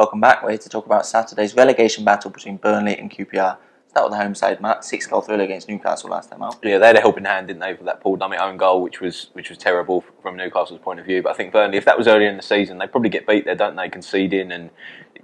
Welcome back. We're here to talk about Saturday's relegation battle between Burnley and QPR. Start with the home side, Matt. 6-goal thriller against Newcastle last time out. Yeah, they had a helping hand, didn't they, for that Paul Dummett own goal, which was terrible from Newcastle's point of view. But I think Burnley, if that was earlier in the season, they probably get beat there, don't they, conceding, and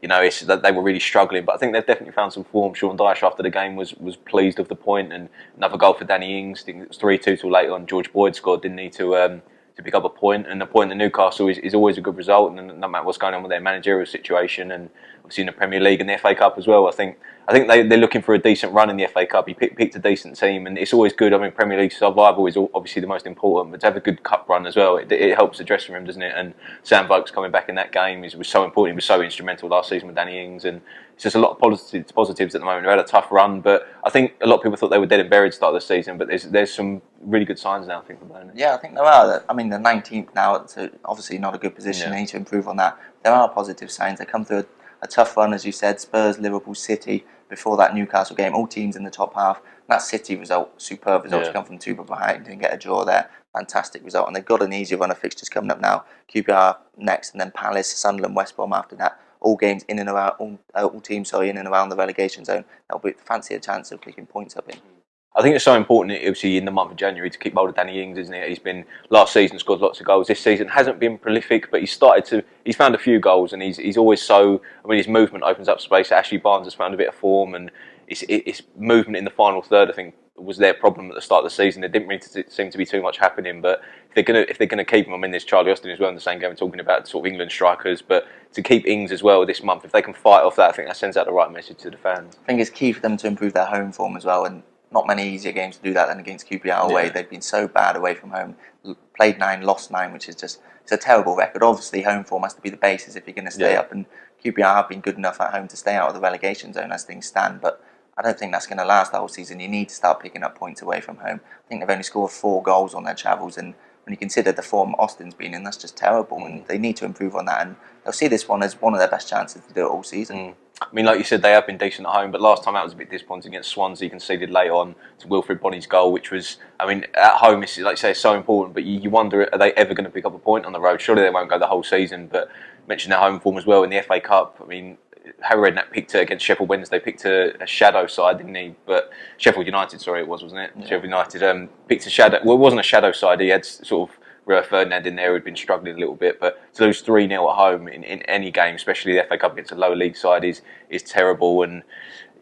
it's that they were really struggling. But I think they've definitely found some form. Sean Dyche after the game was pleased with the point, and another goal for Danny Ings. I think it was 3-2 till later on. George Boyd scored, didn't he, to pick up a point, and the point in Newcastle is always a good result, and no matter what's going on with their managerial situation, and obviously in the Premier League and the FA Cup as well. I think they're looking for a decent run in the FA Cup. He picked a decent team, and it's always good. I mean, Premier League survival is obviously the most important, but to have a good cup run as well, it helps the dressing room, doesn't it? And Sam Vokes coming back in that game was so important. He was so instrumental last season with Danny Ings, and it's just a lot of positives at the moment. They had a tough run, but I think a lot of people thought they were dead and buried to start the season, but there's some really good signs now, I think, for Burnley. Yeah, I think there are. I mean, they're 19th now, so obviously not a good position. They need to improve on that. There are positive signs. They come through a tough run, as you said, Spurs, Liverpool, City, before that Newcastle game, all teams in the top half. That City result, superb result to come from 2 behind and get a draw there. Fantastic result. And they've got an easier run of fixtures coming up now. QPR next, and then Palace, Sunderland, West Brom after that. All games in and around, all teams in and around the relegation zone. They'll fancy a chance of picking points up in. I think it's so important, obviously, in the month of January to keep hold of Danny Ings, isn't it? He's been, last season, scored lots of goals. This season hasn't been prolific, but he's found a few goals, and he's always so, I mean, his movement opens up space. Ashley Barnes has found a bit of form, and it's movement in the final third, I think, was their problem at the start of the season. There didn't really seem to be too much happening, but if they're gonna keep him, I mean, there's Charlie Austin as well in the same game, talking about sort of England strikers, but to keep Ings as well this month, if they can fight off that, I think that sends out the right message to the fans. I think it's key for them to improve their home form as well, and not many easier games to do that than against QPR away. They've been so bad away from home. Played 9, lost 9, which is it's a terrible record. Obviously, home form has to be the basis if you're going to stay up, and QPR have been good enough at home to stay out of the relegation zone as things stand, but I don't think that's going to last the whole season. You need to start picking up points away from home. I think they've only scored 4 goals on their travels, and when you consider the form Austin's been in, that's just terrible, and they need to improve on that, and they'll see this one as one of their best chances to do it all season. I mean, like you said, they have been decent at home, but last time out was a bit disappointing against Swansea. Conceded late on to Wilfried Bonney's goal, which was, I mean, at home, it's, like you say, it's so important, but you wonder, are they ever going to pick up a point on the road? Surely they won't go the whole season, but mention their home form as well in the FA Cup. I mean, Harry Redknapp picked against Sheffield Wednesday, picked a shadow side, didn't he? But Sheffield United, sorry, it was, wasn't it? Yeah. Sheffield United picked a shadow. Well, it wasn't a shadow side. He had sort of Rio Ferdinand in there, who'd been struggling a little bit. But to lose 3-0 at home in any game, especially the FA Cup against a lower league side, is terrible. And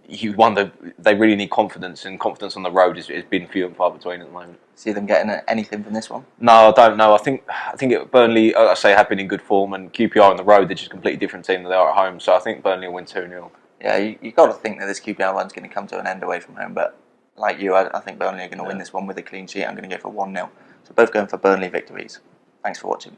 you wonder, they really need confidence, and confidence on the road has been few and far between at the moment. See them getting anything from this one? No, I don't know. I think Burnley, I say, have been in good form, and QPR on the road, they're just a completely different team than they are at home. So I think Burnley will win 2-0. Yeah, you've got to think that this QPR one's going to come to an end away from home, but like you, I think Burnley are going to win this one with a clean sheet. I'm going to go for 1-0. So both going for Burnley victories. Thanks for watching.